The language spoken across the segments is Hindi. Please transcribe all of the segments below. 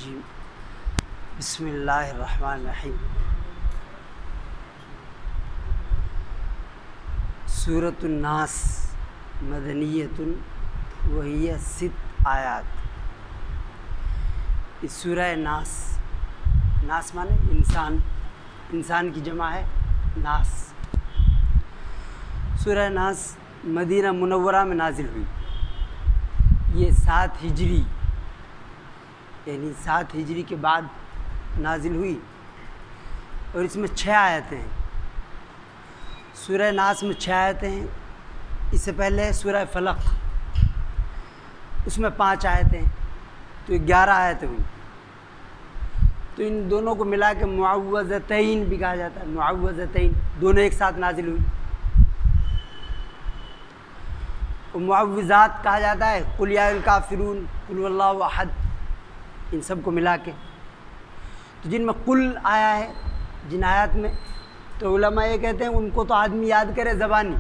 रजीम बिस्मिल्लाहिर्रहमानिर्रहीम। सूरतुन नास मदनियतुन वहिय सित आयात। इस सूरह नास, नास माने इंसान, इंसान की जमा है नास। सूरह नास मदीना मुनव्वरा में नाजिल हुई। ये 7 हिजरी यानी 7 हिजरी के बाद नाजिल हुई और इसमें 6 आयतें हैं। सूरह नास में 6 आयतें हैं। इससे पहले सूरह फलक, उसमें 5 आयतें हैं, तो 11 आयतें हुई। तो इन दोनों को मिला के मुअव्वज़तैन भी कहा जाता है। मुअव्वज़तैन दोनों एक साथ नाजिल हुई। मुअव्विज़ात कहा जाता है, कुल या अय्युहल काफ़िरून, कुल हुवल्लाहु अहद, इन सब को मिला के। तो जिनमें कुल आया है, जिन आयत में, तो उलमा ये कहते हैं उनको तो आदमी याद करे ज़बानी,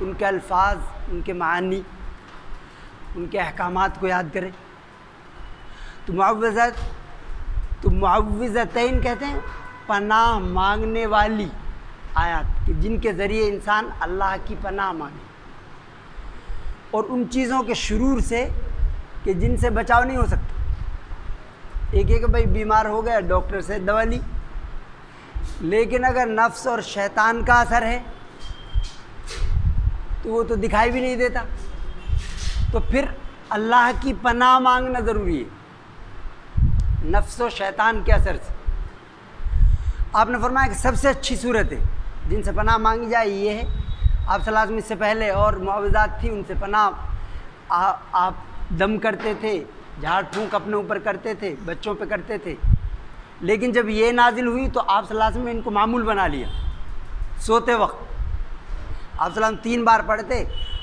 उनके अल्फाज, उनके मानी, उनके अहकामात को याद करे। तो मुअव्विज़तैन कहते हैं पनाह मांगने वाली आयत, कि जिनके ज़रिए इंसान अल्लाह की पनाह मांगे और उन चीज़ों के शुरूर से कि जिनसे बचाव नहीं हो सकता। एक एक भाई बीमार हो गया, डॉक्टर से दवा ली, लेकिन अगर नफ्स और शैतान का असर है तो वो तो दिखाई भी नहीं देता। तो फिर अल्लाह की पनाह मांगना ज़रूरी है नफ्स और शैतान के असर से। आपने फरमाया कि सबसे अच्छी सूरत है जिनसे पनाह मांगी जाए ये है। आप सल्लल्लाहु अलैहि वसल्लम इससे पहले और मुअव्विज़ात थी, उनसे पनाह आप दम करते थे, झाड़ फूंक अपने ऊपर करते थे, बच्चों पे करते थे। लेकिन जब ये नाजिल हुई तो आप सल्लल्लाहु अलैहि वसल्लम ने इनको मामूल बना लिया। सोते वक्त आप सल्लल्लाहु अलैहि वसल्लम 3 बार पढ़ते,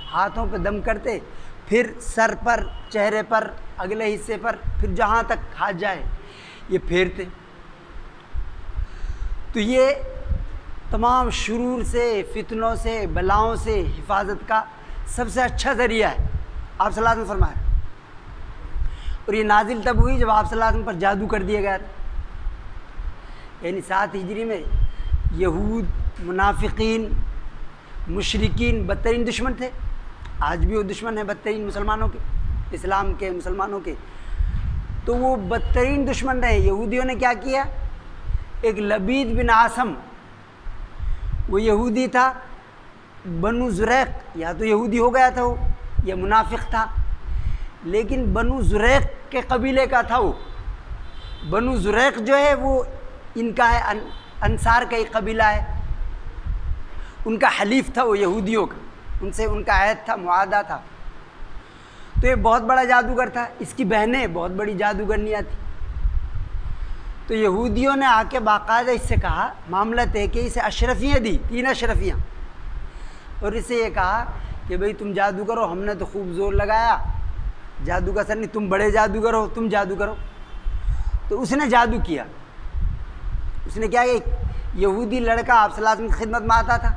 हाथों पे दम करते, फिर सर पर, चेहरे पर, अगले हिस्से पर, फिर जहाँ तक हाथ जाए ये फेरते। तो ये तमाम शुरूर से, फितनों से, बलाओं से हिफाजत का सबसे अच्छा ज़रिया है, आप सल्लल्लाहु अलैहि वसल्लम फरमाया। और ये नाजिल तब हुई जब आप सल्लल्लाहु अलैहि वसल्लम पर जादू कर दिया गया था। यानी 7 हिजरी में यहूद, मुनाफिकीन, मुशरिकीन बदतरीन दुश्मन थे। आज भी वो दुश्मन है बदतरीन मुसलमानों के, इस्लाम के, मुसलमानों के। तो वो बदतरीन दुश्मन रहे। यहूदियों ने क्या किया, एक लबीद बिन आसम, वो यहूदी था, बनु ज़ुरैक़, या तो यहूदी हो गया था वो या मुनाफिक था, लेकिन बनु ज़ुरैक़ के कबीले का था वो। बनु ज़ुरैक़ जो है वो इनका है, अंसार का एक कबीला है, उनका हलीफ था वो यहूदियों का, उनसे उनका अहद था, मुआहदा था। तो ये बहुत बड़ा जादूगर था। इसकी बहनें बहुत बड़ी जादूगरनियाँ थी। तो यहूदियों ने आके बाकायदा इससे कहा, मामला तय कि इसे अशरफियाँ दी, 3 अशरफियाँ, और इससे ये कहा कि भाई तुम जादू करो, हमने तो खूब ज़ोर लगाया, जादू का असर नहीं, तुम बड़े जादूगर हो, तुम जादू करो। तो उसने जादू किया। उसने क्या किया, यहूदी लड़का आप सल्लल्लाहु अलैहि वसल्लम की खिदमत में आता था,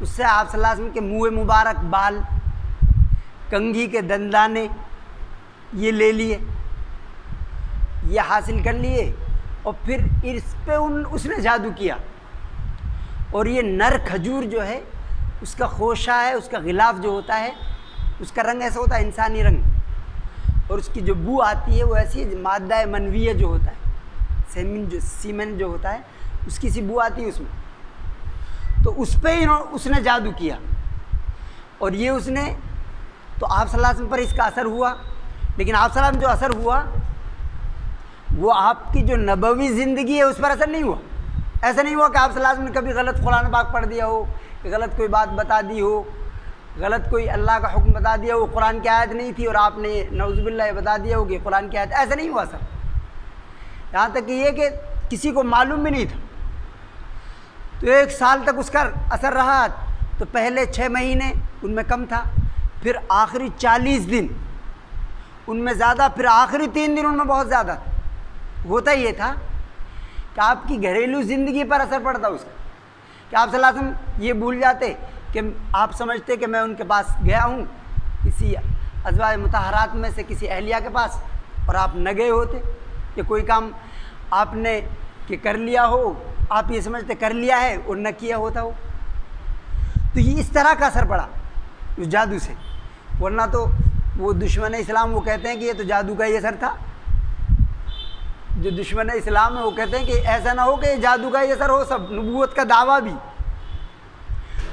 उससे आप सल्लल्लाहु अलैहि वसल्लम के मुँह मुबारक, बाल, कंघी के दंदाने ये ले लिए, ये हासिल कर लिए, और फिर इस पे उसने जादू किया। और ये नर खजूर जो है उसका खोशा है, उसका गिलाफ जो होता है उसका रंग ऐसा होता है इंसानी रंग, और उसकी जो बू आती है वो ऐसी है, मादा मनवीय जो होता है, सीमेन जो होता है उसकी सी बू आती है उसमें। तो उस पर उसने जादू किया, और ये उसने, तो आप सल्लल्लाहु अलैहि वसल्लम पर इसका असर हुआ। लेकिन आप सल्लल्लाहु अलैहि वसल्लम जो असर हुआ वो आपकी जो नबवी ज़िंदगी है उस पर असर नहीं हुआ। ऐसा नहीं हुआ कि आप सल्लल्लाहु अलैहि वसल्लम ने कभी गलत कुरान पाक पढ़ दिया हो, गलत कोई बात बता दी हो, गलत कोई अल्लाह का हुक्म बता दिया हो, कुरान की आयत नहीं थी और आपने नऊज़ुबिल्लाह बता दिया हो कि कुरान की आयत। ऐसा नहीं हुआ सर। यहाँ तक कि ये कि किसी को मालूम भी नहीं था। तो 1 साल तक उसका असर रहा। तो पहले 6 महीने उनमें कम था, फिर आखिरी 40 दिन उनमें ज़्यादा, फिर आखिरी 3 दिन उनमें बहुत ज़्यादा था। होता ये था कि आपकी घरेलू ज़िंदगी पर असर पड़ता उसका, कि आप सल्लल्लाहु अलैहि वसल्लम ये भूल जाते कि आप समझते कि मैं उनके पास गया हूँ किसी अज़वाज मुतहरात में से किसी अहलिया के पास, और आप न गए होते। या कोई काम आपने कि कर लिया हो, आप ये समझते कर लिया है और न किया होता हो, तो ये इस तरह का असर पड़ा उस जादू से। वरना तो वो दुश्मन इस्लाम वो कहते हैं कि ये तो जादू का ही असर था। जो दुश्मन इस्लाम है वो कहते हैं कि ऐसा ना हो कि ये जादू का ही असर हो, सब नबूवत का दावा भी।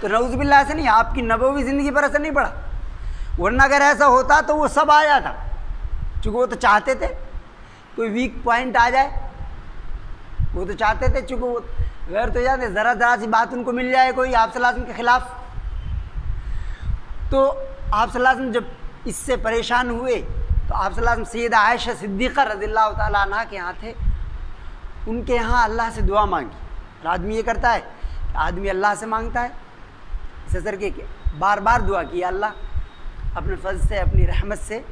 तो नऊज़ुबिल्लाह से नहीं, आपकी नबवी ज़िंदगी पर असर नहीं पड़ा। वरना अगर ऐसा होता तो वो सब आ जाता, चूँकि वो तो चाहते थे कोई वीक पॉइंट आ जाए, वो तो चाहते थे, चूँकि वो गैर तो जाते ज़रा ज़रा सी बात उनको मिल जाए कोई आप सल्लल्लाहु अलैहि वसल्लम के ख़िलाफ़। तो आप सल्लल्लाहु अलैहि वसल्लम जब इससे परेशान हुए तो आप सल्लल्लाहु अलैहि वसल्लम सैयदा आयशा सिद्दीक़ा रज़ियल्लाहु ताला अन्हा के यहाँ थे, उनके यहाँ अल्लाह से दुआ मांगी। और आदमी ये करता है, आदमी अल्लाह से मांगता है इस असर के बार बार दुआ की, अल्लाह अपने फज़ल से अपनी रहमत से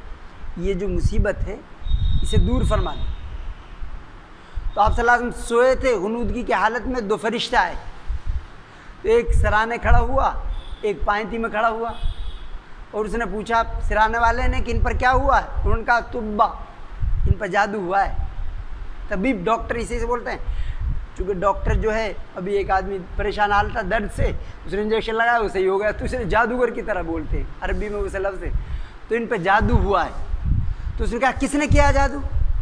ये जो मुसीबत है इसे दूर फरमा दे। तो आप सल्लल्लाहु अलैहि वसल्लम सोए थे, गुनूदगी की हालत में दो फरिश्ते आए, तो एक सराने खड़ा हुआ, एक पायंती में खड़ा हुआ, और उसने पूछा सिराने वाले ने कि इन पर क्या हुआ है। उन्होंने कहा तुब्बा, इन पर जादू हुआ है। तबीब डॉक्टर इसी से बोलते हैं, चूँकि डॉक्टर जो है, अभी एक आदमी परेशान हाल था दर्द से, उसने इंजेक्शन लगाया वो सही हो गया, तो उसे जादूगर की तरह बोलते हैं अरबी में उस लफ्ज़ से। तो इन पर जादू हुआ है। तो उसने कहा किसने किया जादू।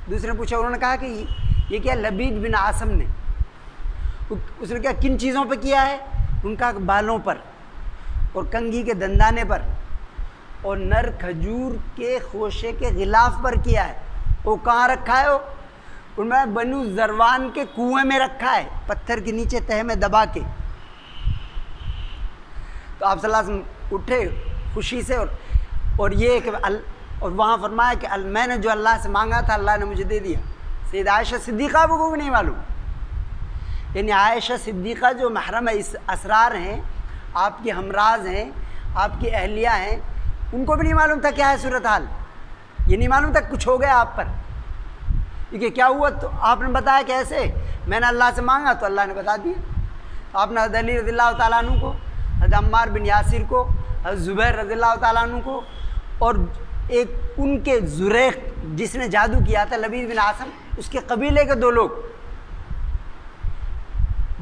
दूसरे ने पूछा, उन्होंने कहा कि ये क्या लबीद बिन आसम ने। उसने कहा किन चीज़ों पे किया है। उनका बालों पर और कंघी के दंदाने पर और नर खजूर के खोशे के गिलाफ पर किया है। वो कहाँ रखा है, वो उनमें बनु जरवान के कुएं में रखा है, पत्थर के नीचे तह में दबा के। तो आप सल्लल्लाहु अलैहि वसल्लम उठे खुशी से और ये कि और वहाँ फरमाया कि मैंने जो अल्लाह से मांगा था अल्लाह ने मुझे दे दिया। सैयदा आयशा सिद्दीक़ा को भी नहीं मालूम, यानी आयशा सिद्दीक़ा जो महरम इस असरार हैं, आपकी हमराज हैं, आपकी अहलिया हैं, उनको भी नहीं मालूम था क्या है सूरत हाल। ये नहीं मालूम था कुछ हो गया आप पर, क्योंकि क्या हुआ तो आपने बताया कैसे, मैंने अल्लाह से मांगा तो अल्लाह ने बता दिया। आपने हज़रत अली रज़ियल्लाहु ताला अन्हु को, हज़रत अम्मार बिन यासिर को, हज़रत ज़ुबैर रज़ियल्लाहु ताला अन्हु को, और एक उनके ज़ुरैक़ जिसने जादू किया था लबीद बिन आसम, उसके कबीले के दो लोग,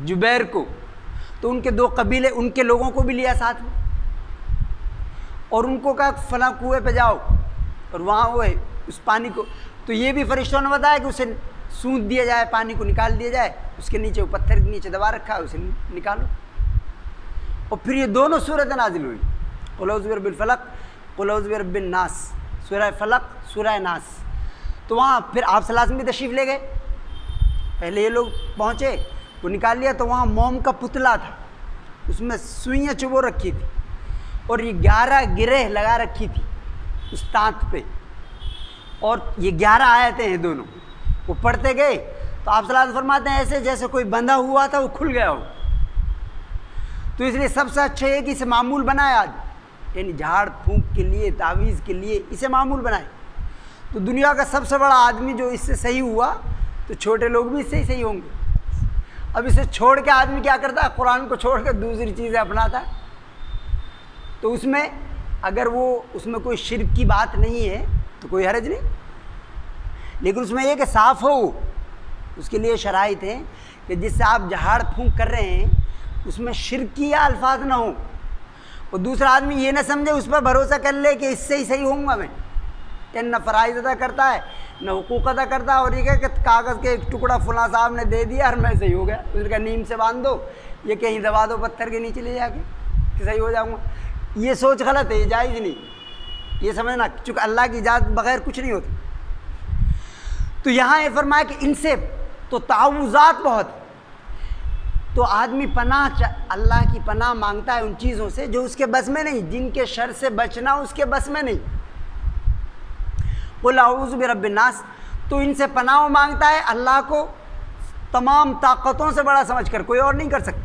जुबैर को, तो उनके दो कबीले उनके लोगों को भी लिया साथ में, और उनको कहा फला कुएं पे जाओ और वहाँ वो है उस पानी को। तो ये भी फरिश्तों ने बताया कि उसे सूंध दिया जाए, पानी को निकाल दिया जाए, उसके नीचे वो पत्थर के नीचे दबा रखा है, उसे निकालो। और फिर ये दोनों सूरतें नाजिल हुई, क़ुल औज़ु बिरब्बिल फ़लक़, क़ुल औज़ु बिरब्बिन नास, सूरह फ़लक़, सूरह नास। तो वहाँ फिर आप सल्लल्लाहु अलैहि वसल्लम भी तशरीफ़ ले गए। पहले ये लोग पहुँचे, वो निकाल लिया, तो वहाँ मोम का पुतला था, उसमें सुइयाँ चुभो रखी थी और ये 11 गिरेह लगा रखी थी उस तांत पे, और ये 11 आयतें हैं दोनों। वो पढ़ते गए तो आप सल्लल्लाहु अलैहि वसल्लम फरमाते हैं ऐसे जैसे कोई बंधा हुआ था वो खुल गया हो। तो इसलिए सबसे अच्छा है कि इसे मामूल बनाए आज, यानी झाड़ फूंक के लिए, तावीज़ के लिए इसे मामूल बनाए। तो दुनिया का सबसे बड़ा आदमी जो इससे सही हुआ, तो छोटे लोग भी इससे ही सही होंगे। अब इसे छोड़ के आदमी क्या करता है, कुरान को छोड़ कर दूसरी चीज़ें अपनाता है। तो उसमें अगर वो उसमें कोई शिर्क की बात नहीं है तो कोई हर्ज नहीं, लेकिन उसमें यह कि साफ़ हो, उसके लिए शराइत हैं कि जिससे आप झाड़ फूंक कर रहे हैं उसमें शिरकिया अल्फाज ना हो, और दूसरा आदमी ये ना समझे, उस पर भरोसा कर ले कि इससे ही सही होऊंगा मैं, कि न फ़राइज़ अदा करता है न हुकूक अदा करता है, और ये कह कि कागज़ के एक टुकड़ा फलां साहब ने दे दिया और मैं सही हो गया। उसने कहा नीम से बांध दो, ये कहीं दबा दो पत्थर के नीचे ले जाके कि सही हो जाऊँगा। ये सोच गलत है, ये जायज़ नहीं, ये समझना, चूँकि अल्लाह की इजाज़त बग़ैर कुछ नहीं होता। तो यहाँ ये फरमाया कि इनसे तो तावुज़ात बहुत, तो आदमी पनाह अल्लाह की पनाह मांगता है उन चीज़ों से जो उसके बस में नहीं, जिनके शर से बचना उसके बस में नहीं। क़ुल अऊज़ु बिरब्बिन नास, तो इनसे पनाह मांगता है अल्लाह को तमाम ताकतों से बड़ा समझकर, कोई और नहीं कर सकता।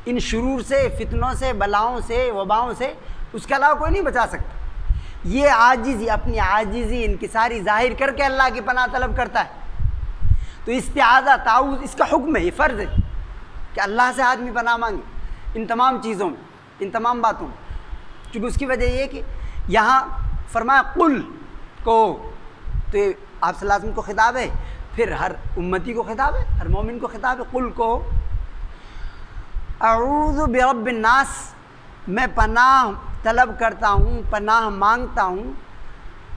इन शुरूर से, फितनों से, बलाओं से, वबाओं से उसके अलावा कोई नहीं बचा सकता। ये आजिज़ी, अपनी आजिज़ी इनकिसारी ज़ाहिर करके अल्लाह की पनाह तलब करता है। तो इस्तिआज़ा, ताऊज़, इसका हुक्म है, ये फ़र्ज़ है कि अल्लाह से आदमी पनाह मांगे इन तमाम चीज़ों में, इन तमाम बातों में। चूँकि उसकी वजह ये कि यहाँ फरमाया कुल को, तो आप सल्लल्लाहु अलैहि वसल्लम को खिताब है, फिर हर उम्मती को खिताब है, हर मोमिन को खिताब है। कुल को अऊज़ु बिरब्बिन नास, मैं पनाह तलब करता हूँ, पनाह मांगता हूँ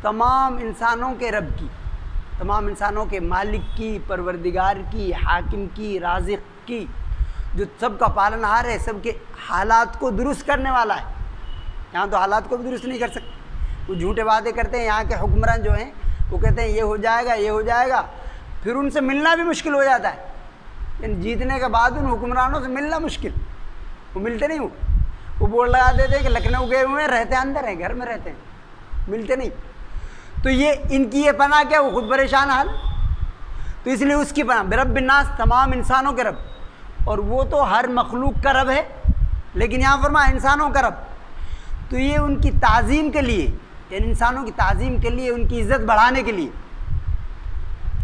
तमाम इंसानों के रब की, तमाम इंसानों के मालिक की, परवरदिगार की, हाकिम की, राज़िक़ की, जो सबका पालनहार है, सबके हालात को दुरुस्त करने वाला है। यहाँ तो हालात को भी दुरुस्त नहीं कर सकते, वो झूठे वादे करते हैं। यहाँ के हुक्मरान जो हैं वो कहते हैं ये हो जाएगा, ये हो जाएगा, फिर उनसे मिलना भी मुश्किल हो जाता है। यानी जीतने के बाद उन हुक्मरानों से मिलना मुश्किल, वो मिलते नहीं। वो बोर्ड लगा देते हैं कि लखनऊ गए हुए हैं, रहते अंदर हैं, घर में रहते हैं, मिलते नहीं। तो ये इनकी ये पनाह क्या, वो खुद परेशान हाल, तो इसलिए उसकी पनाह बिरब्बिन नास, तमाम इंसानों के रब, और वो तो हर मखलूक का रब है, लेकिन यहाँ फरमाया इंसानों का रब। तो ये उनकी ताज़ीम के लिए, यानी इंसानों की ताज़ीम के लिए, उनकी इज़्ज़त बढ़ाने के लिए,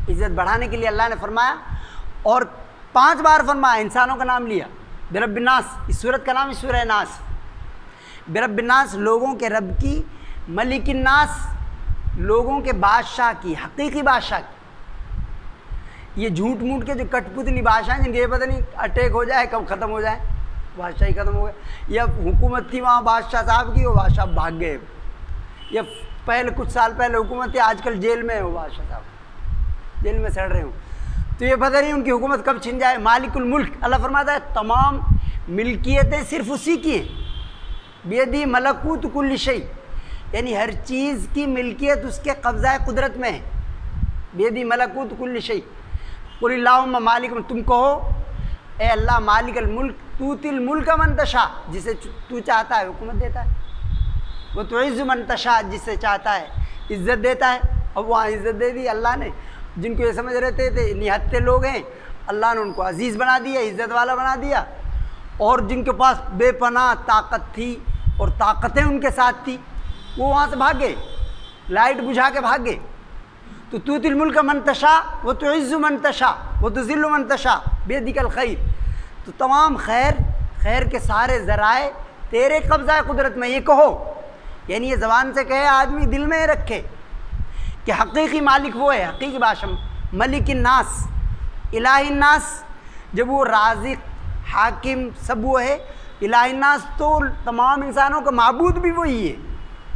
इज़्ज़त बढ़ाने के लिए अल्लाह ने फरमाया, और 5 बार फरमाया, इंसानों का नाम लिया, बिरब्बिन नास। इस सूरत का नाम इस सूरह नास, बिरब्बिन नास, लोगों के रब की, मलिकिन नास, लोगों के बादशाह की, हकीकी बादशाह की। ये झूठ मूठ के जो कठपुतली बादशाह हैं, जिनके ये पता नहीं अटैक हो जाए कब ख़त्म हो जाए, बादशाही ख़त्म हो गए, या हुकूमत थी वहाँ बादशाह साहब की, वो बादशाह भाग गए, या पहले कुछ साल पहले हुकूमत थी, आजकल जेल में है वो बादशाह साहब, जेल में सड़ रहे हो, तो ये पता नहीं उनकी हुकूमत कब छिन जाए। मालिकुल मुल्क, अल्लाह फरमाता है तमाम मिल्कियतें सिर्फ उसी की हैं, बियदी मलकूत कुल्ली शै, यानी हर चीज़ की मिल्कियत उसके कब्ज़ा कुदरत में है। बेदी मलकूत कुल्ली शै, कुल्लाहुम्मा मालिक, तुम कहो ए अल्लाह मालिकल मुल्क तूतिल मुल्क मन तशा, जिसे तू चाहता है हुकूमत देता है, वो तो इज़्ज़ मन तशा, जिससे चाहता है इज़्ज़त देता है। अब वहाँ इज़्ज़त दे दी अल्लाह ने, जिनको ये समझ रहते थे निहत्ते लोग हैं, अल्लाह ने उनको अजीज़ बना दिया, इज़्ज़त वाला बना दिया, और जिनके पास बेपनाह ताकत थी और ताकतें उनके साथ थी, वो वहाँ से भाग गए, लाइट बुझा के भाग गए। तो तूतिल मुल्क मन तशा, वो तो इज़्ज़ु मन तशा, वो तो ज़िल्लु मन तशा, बेदिकल खैर। तो तमाम खैर के सारे ज़राए तेरे कब्ज़ा कुदरत में। ये कहो, यानी ये ज़बान से कहे, आदमी दिल में रखे कि हकीकी मालिक वो है, हकीकी बादशाह, मलिकिन नास, इलाहिन नास, जब वो राज़िक़ हाकिम सब वो है। इलाहिन नास तो तमाम इंसानों का माबूद भी वही है,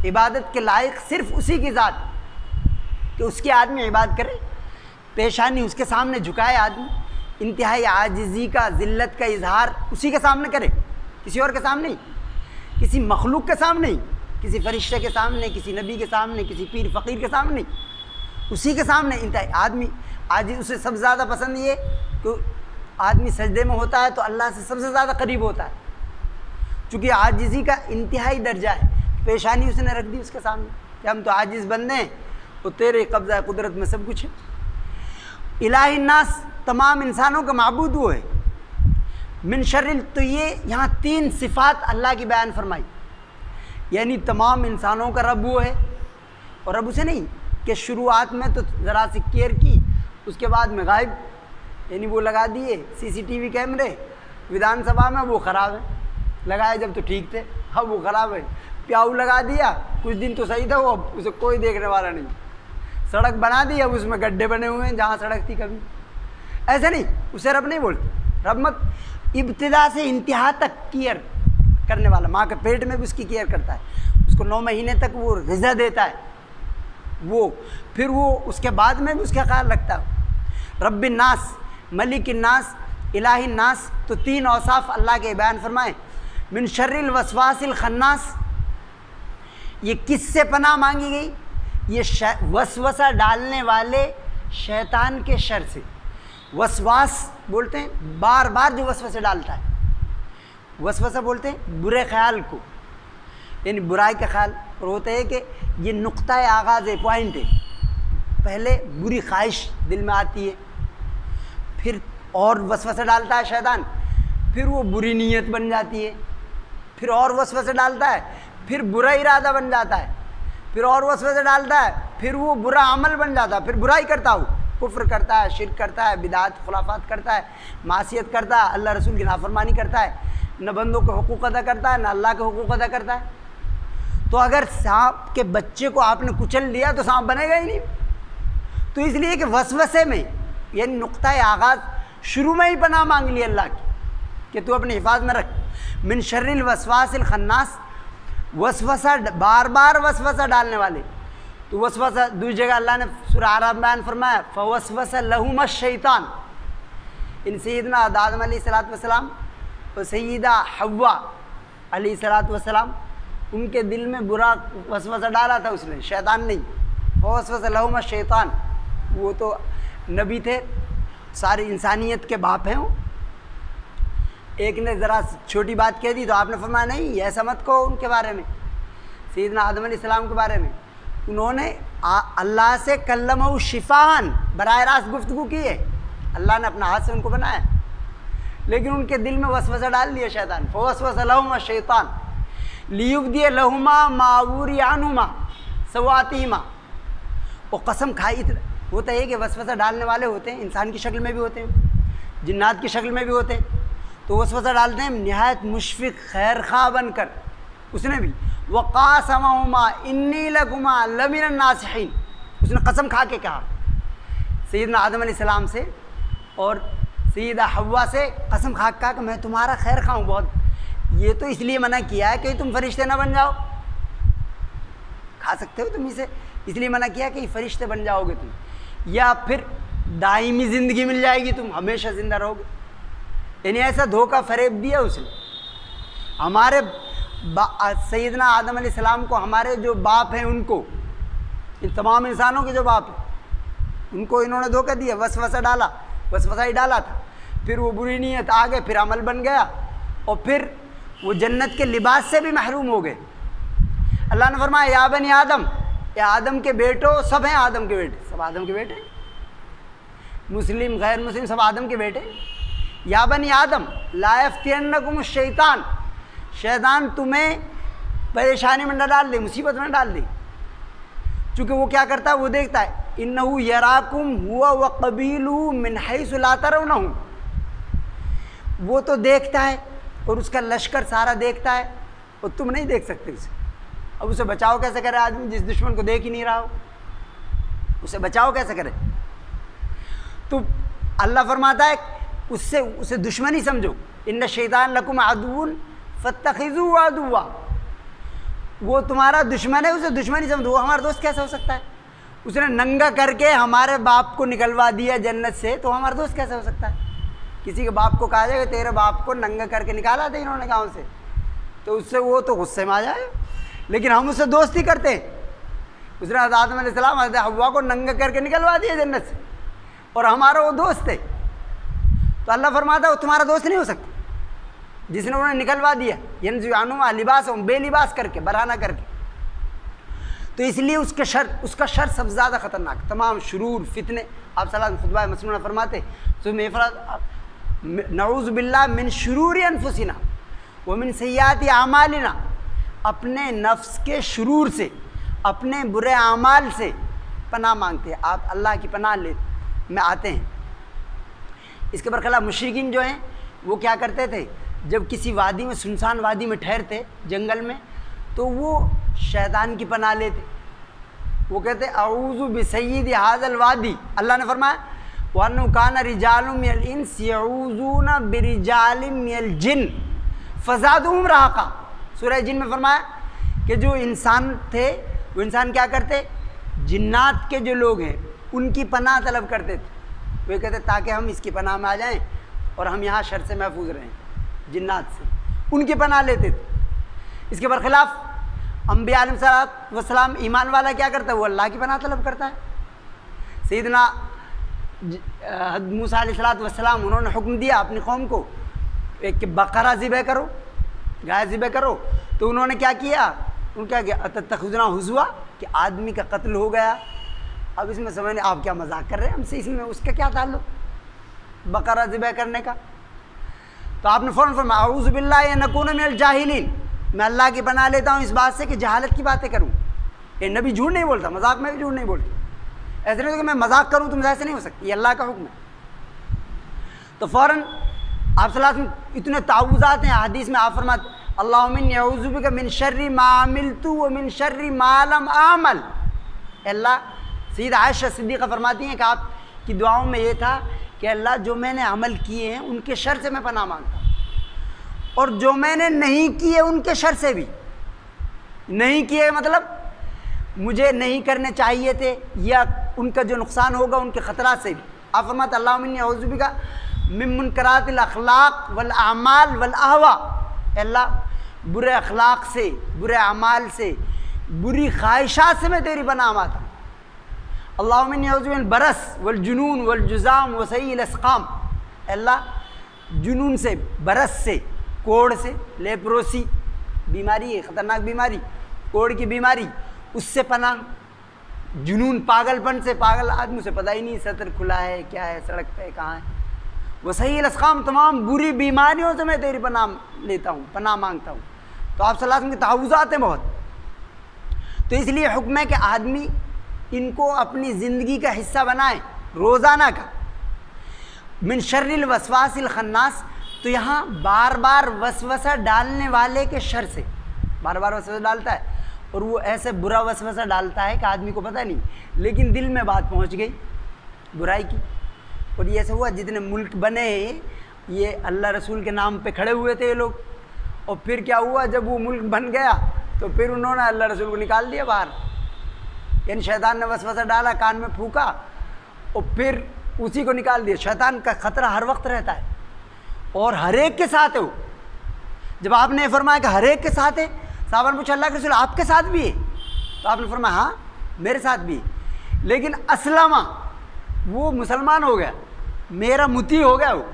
इबादत के लायक सिर्फ उसी की ज़ात, कि उसकी आदमी इबादत करे, पेशानी उसके सामने झुकाए, आदमी इंतहाई आजिज़ी का, ज़िल्लत का इजहार उसी के सामने करे, किसी और के सामने नहीं, किसी मखलूक के सामने नहीं, किसी फरिश्ते के सामने, किसी नबी के सामने, किसी पीर फ़कीर के सामने नहीं, उसी के सामने इंतहाई आदमी आजिज़। उसे सबसे ज़्यादा पसंद ये कि आदमी सजदे में होता है तो अल्लाह से सबसे ज़्यादा करीब होता है, चूँकि आजिज़ी का इंतहाई दर्जा है। पेशानी उसने रख दी उसके सामने कि हम तो आजिज़ बंदे हैं, तो तेरे कब्ज़ा कुदरत में सब कुछ है। इलाहिन नास, तमाम इंसानों का माबूद वो है। मिन शर्रिल, तो ये यहाँ 3 सिफ़ात अल्लाह की बयान फरमाई, यानी तमाम इंसानों का रब वो है। और रब उसे नहीं कि शुरुआत में तो ज़रा सी केयर की, उसके बाद में गायब, यानी वो लगा दिए CCTV कैमरे विधानसभा में, वो ख़राब है, लगाए जब तो ठीक थे, अब वो ख़राब है। प्याऊ लगा दिया, कुछ दिन तो सही था वो, उसे कोई देखने वाला नहीं। सड़क बना दी, अब उसमें गड्ढे बने हुए हैं जहाँ सड़क थी कभी। ऐसे नहीं, उसे रब नहीं बोलते। रब मत इब्तिदा से इंतहा तक केयर करने वाला, माँ के पेट में भी उसकी केयर करता है, उसको 9 महीने तक वो ग़िज़ा देता है वो, फिर वो उसके बाद में भी उसका ख्याल रखता है। रब्बिन नास, मलिकिन नास, इलाहिन नास, तो 3 औसाफ अल्लाह के बयान फरमाए। मिन शर्रिल वसवासिल खन्नास, ये किससे पनाह मांगी गई? ये वसवसा डालने वाले शैतान के शर से। वसवास बोलते हैं बार बार जो वसवसे डालता है, वसवसा बोलते हैं बुरे ख्याल को, यानी बुराई का ख्याल। और होता है कि ये नुक्ता आगाज़ है, पॉइंट है। पहले बुरी ख्वाहिश दिल में आती है, फिर और वसवसा डालता है शैतान, फिर वो बुरी नीयत बन जाती है, फिर और वसवसे डालता है, फिर बुरा इरादा बन जाता है, फिर और वसवसे डालता है, फिर वो बुरा अमल बन जाता है, फिर बुराई करता हो, कुफ्र करता है, शिर्क करता है, बिदात खुलाफात करता है, मासियत करता है, अल्लाह रसूल की नाफरमानी करता है, न बंदों के हुकूक अदा करता है, न अल्लाह के हुकूक अदा करता है। तो अगर सांप के बच्चे को आपने कुचल लिया तो सांप बनेगा ही नहीं। तो इसलिए कि वसवसे में यानी नुक्ता आगाज़ शुरू में ही पनाह मांग ली अल्लाह की कि तू अपनी हिफाजत में रख। मिन शर्रिल वसवासिल खन्नास, वसवसा बार बार वसवसा डालने वाले। तो वसवसा दूसरी जगह अल्लाह ने सूरह आराफ में बयान फरमाया फवसवसा लहुम शैतान। इन सैयदना आदम अलैहिस्सलाम और सैयदा हव्वा अलैहिस्सलाम उनके दिल में बुरा वसवसा डाला था उसने, शैतान नहीं। फवसवसा लहुम शैतान, वो तो नबी थे, सारी इंसानियत के बाप हैं वो। एक ने ज़रा छोटी बात कह दी तो आपने फरमाया नहीं ऐसा मत कहो उनके बारे में, सैयदना आदम अलैहिस्सलाम के बारे में। उन्होंने अल्लाह से कल्लमहु शिफान, बराह रास्त गुफ्तगू की है, अल्लाह ने अपना हाथ से उनको बनाया, लेकिन उनके दिल में वसवसा डाल दिया शैतान। फवसवसा लहुमा शैतान लियुब्दी लहुमा मावूरियानुमा सवातिहिमा। वो कसम खाई। होता है कि वसवसा डालने वाले होते हैं, इंसान की शक्ल में भी होते हैं, जिन्नात की शक्ल में भी होते हैं। तो वसवसा डालते हैं निहायत मुशफ़िक़ खैर खा बनकर। उसने भी वक़ासमहुमा इन्नी लकुमा लमिनन नासिहीन, उसने कसम खा के कहा सैयदना आदम अलैहिस्सलाम से और सैयदा हव्वा से, कसम खा के कहा कि मैं तुम्हारा खैर खाऊँ बहुत। ये तो इसलिए मना किया है कि तुम फरिश्ते ना बन जाओ, खा सकते हो तुम इसे, इसलिए मना किया कि फरिश्ते बन जाओगे तुम, या फिर दायमी ज़िंदगी मिल जाएगी, तुम हमेशा ज़िंदा रहोगे। यानी ऐसा धोखा फरेब दिया उसने। हमारे सैयदना आदम अलैहिस्सलाम को, हमारे जो बाप हैं उनको, इन तमाम इंसानों के जो बाप हैं उनको इन्होंने धोखा दिया, वसवसा डाला, वसवसा ही डाला था। फिर वो बुरी नीयत आ गए, फिर अमल बन गया और फिर वो जन्नत के लिबास से भी महरूम हो गए। अल्लाह ने फरमाया या बनी आदम, या आदम के बेटो, सब हैं आदम के बेटे, सब आदम के बेटे, मुस्लिम गैर मुस्लिम सब आदम के बेटे। या बनी आदम ला यफ्तिनकुम शैतान, शैतान तुम्हें परेशानी में न डाल दे, मुसीबत में डाल दे। चूँकि वो क्या करता है, वो देखता है इन्नहु यराकुम हुवा व कबीलुहु मिन हैसु ला तरौनहु, वो तो देखता है और उसका लश्कर सारा देखता है और तुम नहीं देख सकते उसे। अब उसे बचाओ कैसे करे आदमी जिस दुश्मन को देख ही नहीं रहा हो, उसे बचाओ कैसे करे? तो अल्लाह फरमाता है उससे उसे दुश्मन ही समझो। इन्ना शैतान लकुम अदुव्वुन फत्तखिज़ूहु अदुव्वा, वो तुम्हारा दुश्मन है, उसे दुश्मन ही समझो। वो हमारा दोस्त कैसे हो सकता है? उसने नंगा करके हमारे बाप को निकलवा दिया जन्नत से, तो हमारा दोस्त कैसे हो सकता है? किसी के बाप को कहा जाएगा तेरे बाप को नंगा करके निकाला था इन्होंने गाँव से, तो उससे वो तो गुस्से में आ जाए, लेकिन हम उससे दोस्ती करते हैं। उसने आदम अलैहिस्सलाम हज़रत हव्वा को नंगा करके निकलवा दिया जन्नत से और हमारा वो दोस्त है। तो अल्लाह फरमाता है वो तुम्हारा दोस्त नहीं हो सकता जिसने उन्हें निकलवा दिया, यंज़ुअनुमा लिबास, बेलिबास करके, बराना करके। तो इसलिए उसका शर सबसे ज़्यादा ख़तरनाक, तमाम शुरूर फितने। आप सलाम खुतबा मसनूना फरमाते नऊज़ु बिल्लाह मिन शुरूरि अनफुसिना व मिन सय्याति आमालिना, अपने नफ्स के शुरूर से, अपने बुरे आमाल से पनाह मांगते हैं। आप अल्लाह की पनाह में आते हैं। इसके बरखिलाफ़ मुशरिकीन जो हैं वो क्या करते थे, जब किसी वादी में, सुनसान वादी में ठहरते जंगल में, तो वो शैतान की पनाह लेते। वो कहते अऊज़ु बिसय्यिदि हाज़ल वादी। अल्लाह ने फरमाया वअन्नहु काना रिजालुम मिनल इंस यऊज़ूना बिरिजालिम मिनल जिन फ़ज़ादुहुम रहक़ा। सूरह जिन में फरमाया कि जो इंसान थे वो इंसान क्या करते, जिन्नात के जो लोग हैं उनकी पनाह तलब करते थे। वे कहते ताकि हम इसकी पनाह में आ जाएं और हम यहाँ शर से महफूज रहें, जिन्नात से, उनकी पनाह लेते थे। इसके बरखिलाफ़ अम्बिया अलैहिस्सलाम ईमान वाला क्या करता है, वो अल्लाह की पनाह तलब करता है। सैयदना मूसा अलैहिस्सलाम उन्होंने हुक्म दिया अपनी कौम को एक बकरा ज़िबह करो, गाय ज़िबह करो, तो उन्होंने क्या किया, उनका क्या अतत्तखिज़ूना हुज़ुआ कि आदमी का कत्ल हो गया। अब इसमें समझ नहीं आप क्या मजाक कर रहे हैं हमसे, इसमें उसका क्या ताल्लुक बकरा ज़िबह करने का? तो आपने फ़ौरन फरमाया अऊज़ु बिल्लाहि अन अकूना मिनल जाहिलीन, मैं अल्लाह की पनाह लेता हूँ इस बात से कि जहालत की बातें करूँ। ये नबी झूठ नहीं बोलता, मजाक में भी झूठ नहीं बोलती। ऐसे नहीं कि मैं मजाक करूँ तुम ऐसे नहीं हो सकती, ये अल्लाह का हुक्म है। तो फ़ौरन आप सल्लल्लाहु अलैहि वसल्लम इतने तावुज़ात हैं हदीस में, आप फरमाते अल्लाहुम्मा इन्नी अऊज़ु बिका मिन शर्रि मा अमिलतु व मिन शर्रि मा लम आमल। अल्लाह सैयदा आयशा सिद्दीक़ा फरमाती हैं कि आपकी दुआओं में ये था कि अल्लाह जो मैंने अमल किए हैं उनके शर से मैं पनाह मांगता हूँ, और जो मैंने नहीं किए उनके शर से भी। नहीं किए मतलब मुझे नहीं करने चाहिए थे, या उनका जो नुकसान होगा उनके ख़तरात से भी। आप फरमाते अल्लाहुम्मा इन्नी अऊज़ु बिका मिन मुनकरातिल अखलाक वल आमाल वल अहवा, अल्लाह बुरे अखलाक से, बुरे अमाल से, बुरी ख्वाहिशात से मैं तेरी पनाह मांगता हूँ। अल्लाहुम्मा इन्नी अऊज़ु बिल बरस वल जुनून वल जुज़ाम व सय्यिल अस्क़ाम, अल्लाह जुनून से, बरस से, कोढ़ से, लेप्रोसी बीमारी है, ख़तरनाक बीमारी, कोढ़ की बीमारी, उससे पनाह। जुनून पागलपन से, पागल आदमी उसे पता ही नहीं सतर खुला है क्या है, सड़क पे कहाँ है। वो सही लस्काम, तमाम बुरी बीमारियों से मैं तेरी पनाह लेता हूँ, पनाह मांगता हूँ। तो आप सल्लल्लाहु अलैहि वसल्लम के तहव्वुज़ात हैं बहुत। तो इसलिए हुक्म है कि आदमी इनको अपनी ज़िंदगी का हिस्सा बनाए, रोज़ाना का। मिन शर्रिल वसवासिल खन्नास, तो यहाँ बार बार वसवसा डालने वाले के शर से, बार बार वसवसा डालता है, और वो ऐसे बुरा वसवसा डालता है कि आदमी को पता नहीं, लेकिन दिल में बात पहुंच गई बुराई की। और ये ऐसा हुआ, जितने मुल्क बने ये अल्लाह रसूल के नाम पे खड़े हुए थे ये लोग, और फिर क्या हुआ, जब वो मुल्क बन गया तो फिर उन्होंने अल्लाह रसूल को निकाल दिया बाहर। यानी शैतान ने वसवसा डाला, कान में फूका, और फिर उसी को निकाल दिया। शैतान का ख़तरा हर वक्त रहता है, और हर एक के साथ है वो। जब आपने फरमाया कि हर एक के साथ है, साहबा ने पूछा अल्लाह के रसूल आपके साथ भी है? तो आपने फरमाया हाँ मेरे साथ भी है। लेकिन असलमा, वो मुसलमान हो गया, मेरा मुती हो गया वो,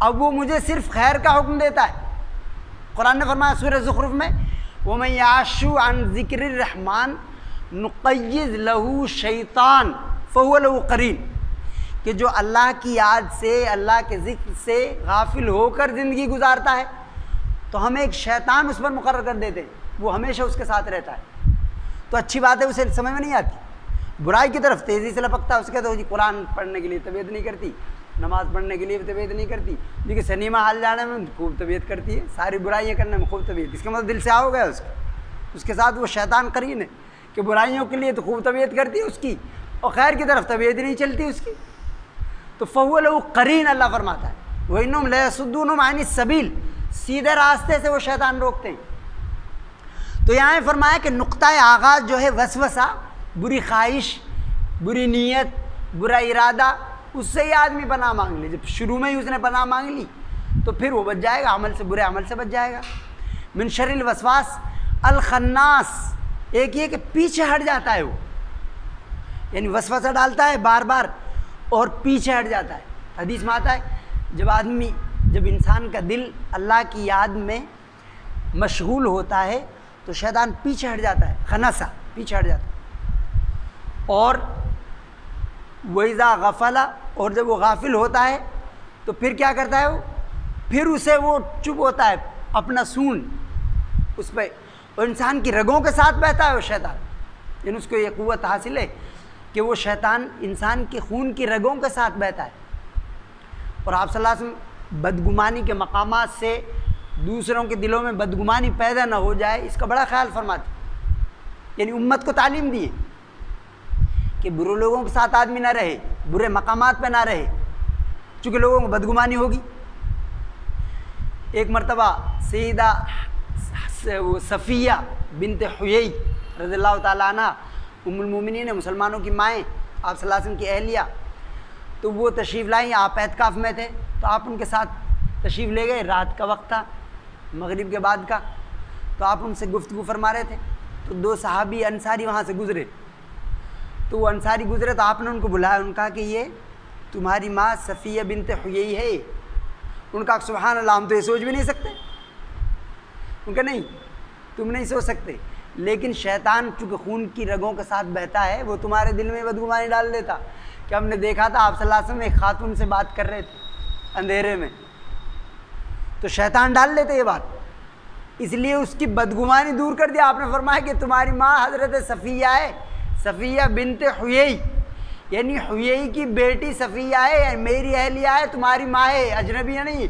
अब वो मुझे सिर्फ खैर का हुक्म देता है। कुरान ने फरमाया सूरह ज़ुख़रुफ़ में, वमन याशु अन ज़िक्रिर रहमान नुक़य्यिज़ लहू शैतान फ़हुव लहू क़रीन, कि जो अल्लाह की याद से, अल्लाह के ज़िक्र से गाफिल होकर ज़िंदगी गुजारता है, तो हमें एक शैतान उस पर मुकर्रर कर देते हैं, वो हमेशा उसके साथ रहता है। तो अच्छी बात है, उसे समझ में नहीं आती, बुराई की तरफ तेज़ी से लपकता है। उसके तो जी कुरान पढ़ने के लिए तबीयत नहीं करती, नमाज़ पढ़ने के लिए भी तबीयत नहीं करती, लेकिन सिनेमा हाल जाने में खूब तबीयत करती है, सारी बुराइयाँ करने में खूब तबीयत। इसका मतलब दिल से आ हो गया उसके साथ वो शैतान करीन है कि बुराइयों के लिए तो खूब तबीयत करती है उसकी, और खैर की तरफ तबीयत नहीं चलती उसकी। तो फ़हुव लहू क़रीन अल्लाह फरमाता है, वइन्नहुम लयसुद्दूनहुम अनि सबील, सीधे रास्ते से वो शैतान रोकते हैं। तो यहाँ फरमाया कि नुक्ता आगाज़ जो है वसवसा, बुरी ख्वाहिश, बुरी नीयत, बुरा इरादा, उससे ही आदमी पनाह मांग ले। जब शुरू में ही उसने पनाह मांग ली तो फिर वो बच जाएगा, अमल से, बुरे अमल से बच जाएगा। मिन शर्रिल वसवास अल खन्नास, एक ये कि पीछे हट जाता है वो, यानी वसवसा डालता है बार बार और पीछे हट जाता है। हदीस में आता है जब इंसान का दिल अल्लाह की याद में मशगूल होता है तो शैतान पीछे हट जाता है, खनसा, पीछे हट जाता है। और वइज़ा गफला, और जब वो गाफिल होता है तो फिर क्या करता है वो, फिर उसे वो चुप होता है, अपना सूंड उस पर, और इंसान की रगों के साथ बहता है वो शैतान। यानी उसको ये क़ुव्वत हासिल है कि वो शैतान इंसान के खून की रगों के साथ बहता है। और आप सल्लल्लाहु अलैहि वसल्लम बदगुमानी के मकामात से दूसरों के दिलों में बदगुमानी पैदा ना हो जाए, इसका बड़ा ख्याल फरमाते। यानी उम्मत को तालीम दी कि बुरे लोगों के साथ आदमी ना रहे, बुरे मकामात पे ना रहे, चूँकि लोगों को बदगुमानी होगी। एक मरतबा सैयदा सफ़िया बिनत हुयई रज़ियल्लाहु ताला अन्हा, उम्मुल मोमिनीन, मुसलमानों की माएँ, आप सल्लल्लाहु अलैहि वसल्लम की अहलिया, तो वो तशरीफ़ लाई, आप एतकाफ़ में थे तो आप उनके साथ तशरीफ़ ले गए। रात का वक्त था, मगरिब के बाद का, तो आप उनसे गुफ्तगू फरमा रहे थे। तो दो सहाबी अंसारी वहाँ से गुज़रे, तो वो अंसारी गुज़रे तो आपने उनको बुलाया, उनका कि ये तुम्हारी माँ सफ़िया बिनत हुयई है। उनका सुभान अल्लाह, हम तो ये सोच भी नहीं सकते। उनका नहीं, तुम नहीं सोच सकते, लेकिन शैतान चूँकि खून की रगों के साथ बहता है, वो तुम्हारे दिल में बदगुमानी डाल देता कि हमने देखा था आप सल्लल्लाहु अलैहि वसल्लम एक खातून से बात कर रहे थे अंधेरे में, तो शैतान डाल लेते ये बात, इसलिए उसकी बदगुमानी दूर कर दिया। आपने फरमाया कि तुम्हारी माँ हज़रत सफ़िया है, सफ़िया बिनत हुयई, यानी हुयई की बेटी सफ़िया है, मेरी अहलिया है, तुम्हारी माँ है, अजनबी है नहीं,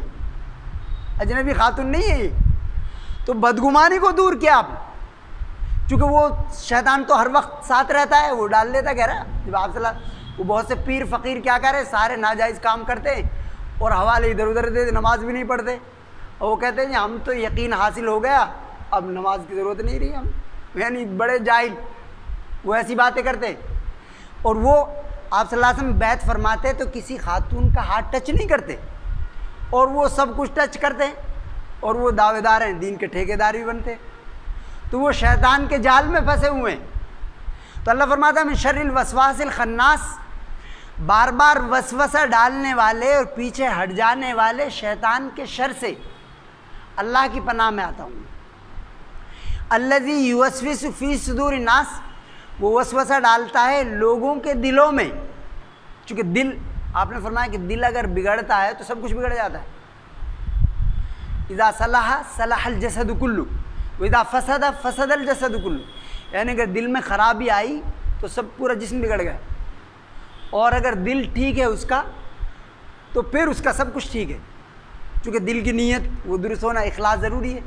अजनबी खातून नहीं है। तो बदगुमानी को दूर किया आपने चूँकि वो शैतान तो हर वक्त साथ रहता है, वो डाल देता कह रहा है। जब आप सलाह, वो बहुत से पीर फ़कीर क्या करे, सारे नाजायज़ काम करते हैं और हवाले इधर उधर देते, नमाज भी नहीं पढ़ते, और वो कहते हैं हम तो यकीन हासिल हो गया, अब नमाज की ज़रूरत नहीं रही हम, यानी बड़े जाहिल, वो ऐसी बातें करते। और वो आप सल्लल्लाहु अलैहि वसल्लम बैत फरमाते तो किसी खातून का हाथ टच नहीं करते, और वो सब कुछ टच करते हैं, और वो दावेदार हैं, दीन के ठेकेदार भी बनते। तो वो शैतान के जाल में फंसे हुए हैं। तो अल्लाह फरमाता है मिन शर्रिल वसवासिल खन्नास, बार बार वसवसा डालने वाले और पीछे हट जाने वाले शैतान के शर से अल्लाह की पनाह में आता हूँ। अल्लज़ी युवस्विसु फी सुदूरिन नास, वो वसवसा डालता है लोगों के दिलों में। चूँकि दिल, आपने फरमाया कि दिल अगर बिगड़ता है तो सब कुछ बिगड़ जाता है। इज़ा सलहा सलहल जसद कुल्लु व इज़ा फसद फसदल जसद कुल्लु, यानी अगर दिल में ख़राबी आई तो सब पूरा जिस्म बिगड़ गया, और अगर दिल ठीक है उसका तो फिर उसका सब कुछ ठीक है। चूँकि दिल की नीयत वो दुरुस्त होना, इखलास ज़रूरी है।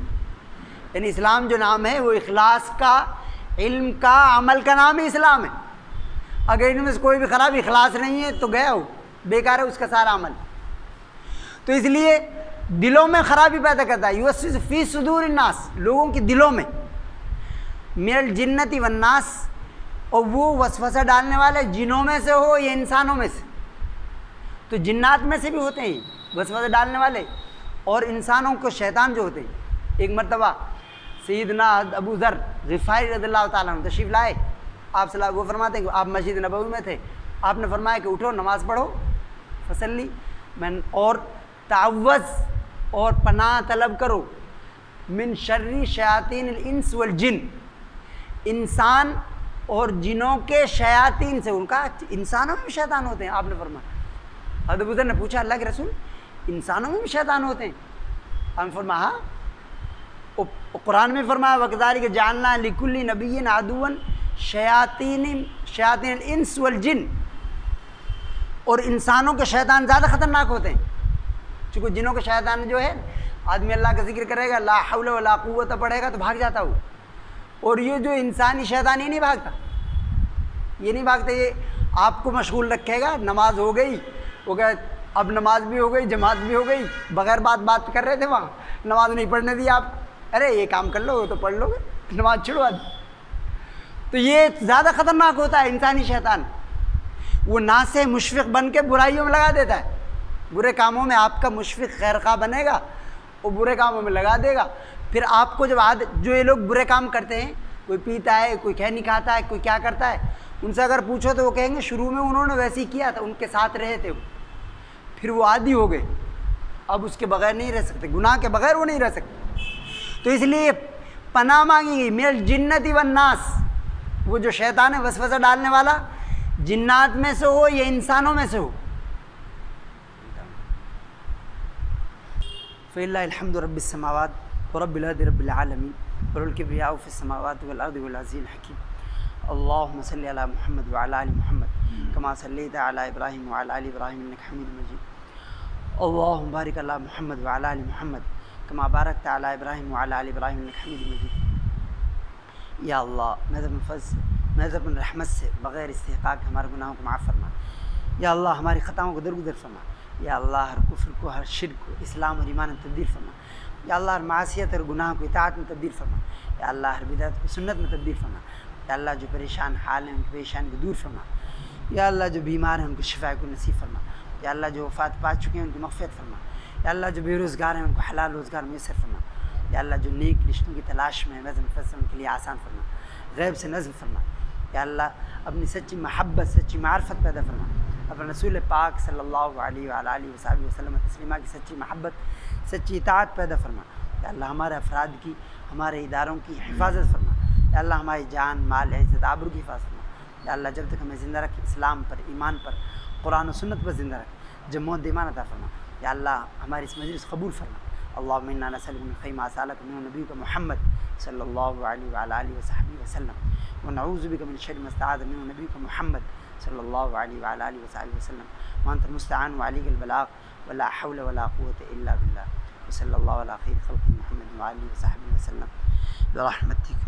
यानी इस्लाम जो नाम है वो इखलास का, इल्म का, अमल का नाम ही इस्लाम है। अगर इनमें से कोई भी ख़राब इखलास नहीं है तो गया हो, बेकार है उसका सारा अमल। तो इसलिए दिलों में ख़राबी पैदा करता है। युवस्विस फी सुदूरिन नास, लोगों के दिलों में, मिनल जिन्नति वन्नास, और वो वसवसा डालने वाले जिनों में से हो या इंसानों में से। तो जिन्नात में से भी होते हैं वसवसा डालने वाले, और इंसानों को शैतान जो होते हैं। एक मरतबा सैयदना अबू ज़र ग़िफ़ारी रज़ियल्लाहु ताला अन्हु तशरीफ़ लाए, आप सलाह वो फरमाते हैं कि आप मस्जिद नबवी में थे, आपने फरमाया कि उठो नमाज़ पढ़ो, फसल्ली मैं, और तावज़ और पनाह तलब करो मिन शर्री शयातीनिल इंस वल जिन, इंसान और जिनों के शयातीन से। उनका इंसानों में भी शैतान होते हैं, आपने फरमाया। हज़रत अबू ज़र ने पूछा अल्लाह के रसूल, इंसानों में भी शैतान होते हैं? आपने फरमाया हाँ। कुरान में फरमाया वक़ज़ालिक जअलना लिकुल्लि नबिय्यिन अदुव्वन शयातीनिल इंस वल जिन, और इंसानों के शैतान ज़्यादा ख़तरनाक होते हैं। चूँकि जिनों के शैतान जो है, आदमी अल्लाह का जिक्र करेगा, ला हौल वला कुव्वत पढ़ेगा तो भाग जाता हो, और ये जो इंसानी शैतान ये नहीं भागता, ये नहीं भागता, ये आपको मशगूल रखेगा। नमाज हो गई, वो कहे अब नमाज भी हो गई, जमात भी हो गई, बगैर बात कर रहे थे वहाँ, नमाज नहीं पढ़ने दी आप, अरे ये काम कर लो तो पढ़ लोगे, नमाज छुड़वा दी। तो ये ज़्यादा ख़तरनाक होता है इंसानी शैतान। वो ना से मुशफ़िक़ बन के बुराइयों में लगा देता है, बुरे कामों में आपका मुशफ़िक़ खैरख़्वाह बनेगा, वो बुरे कामों में लगा देगा। फिर आपको जब जो ये लोग बुरे काम करते हैं, कोई पीता है, कोई खैनी खाता है, कोई क्या करता है, उनसे अगर पूछो तो वो कहेंगे शुरू में उन्होंने वैसे ही किया था, उनके साथ रहे थे, फिर वो आदी हो गए, अब उसके बगैर नहीं रह सकते, गुनाह के बगैर वो नहीं रह सकते। तो इसलिए पनाह मांगी गई मिनल जिन्नति वन्नास, वो जो शैतान है वसवसा डालने वाला, जिन्नात में से हो या इंसानों में से हो। फ़लिल्लाहिल हम्दु रब्बिस समावात व रब्बिल अर्दि रब्बिल आलमीन व लहुल किब्रियाउ फ़िस समावाति वल अर्दि वल अज़ीज़ुल हकीम। अल्लाहुम्मा सल्लि अला मुहम्मद व अला आलि मुहम्मद कमा सल्लैता अला इब्राहीम व अला आलि इब्राहीम इन्नका हमीदुम मजीद। अल्लाहुम्मा बारिक अला मुहम्मद व अला आलि मुहम्मद कमा बारकता अला इब्राहीम व अला आलि इब्राहीम इन्नका हमीदुम मजीद। या अल्लाह महज़ब रहमत से बग़ैर इस्तिहक़ाक़ हमारे गुनाहों को माफ़ फरमा। या अल्लाह हमारी ख़ताओं को दरगुदर फरमा। या अल्लाह हर कुफ्र को, हर शिर्क को इस्लाम और ईमान में तब्दील फरमा। या अल्लाह हर मासियत और गुनाह को इताअत में तब्दील फरमा। या अल्लाह हर बिदअत को सुन्नत में तब्दील फरमा। या अल्लाह जो परेशान हाल हैं उनकी परेशानी को दूर फरमा। या अल्लाह जो बीमार हैं उनको शिफा को नसीब फरमा। या अल्लाह जो वफ़ात पा चुके हैं उनकी मग़फ़िरत फरमा। या अल्लाह जो बेरोज़गार हैं उनको हलाल रोज़गार मैसर फरमा। या अल्लाह जो नेक रिश्तों की तलाश में वज़न फैसल उनके लिए आसान फरमा, गैब से नज़्म फरमा। या अल्लाह अपनी सच्ची महब्बत, सच्ची मार्फत पैदा फरमा। अपने रसूल पाक सल्लल्लाहु अलैहि व आलिहि वसल्लम तस्लीमा की सच्ची महब्बत, सच्ची इताअत पैदा फरमा। या अल्लाह हमारे अफराद की, हमारे इदारों की हिफाजत फरमा। या अल्लाह हमारी जान, माल, इज़्ज़त, आबरू की हिफाजत फरमा। या अल्लाह जब तक हमें ज़िंदा रख, इस्लाम पर, ईमान पर, कुरान और सुन्नत पर ज़िंदा रख, जब मौत ईमान अता फरमा। या अल्लाह हमारी इस मजलिस कबूल फरमा। अल्लाहुम्मा इन्ना नसअलुका मिन खैरि मा सअलका मिन्हु नबियुका मुहम्मद सल्लल्लाहु अलैहि व आलिहि वसल्लम व नऊज़ु बिका मिन शर्रि मा इस्तआज़ मिन्हु नबियुका मुहम्मद सल्लल्लाहु अलैहि व आलिहि वसल्लम व अंतल मुस्तआन व अलैकल बलाग व ला हौल व ला कुव्वता इल्ला बिल्लाह व सल्लल्लाहु अला खैरि खल्क़ि मुहम्मद व आलिहि व सहबिहि वसल्लम बिरहमतिक।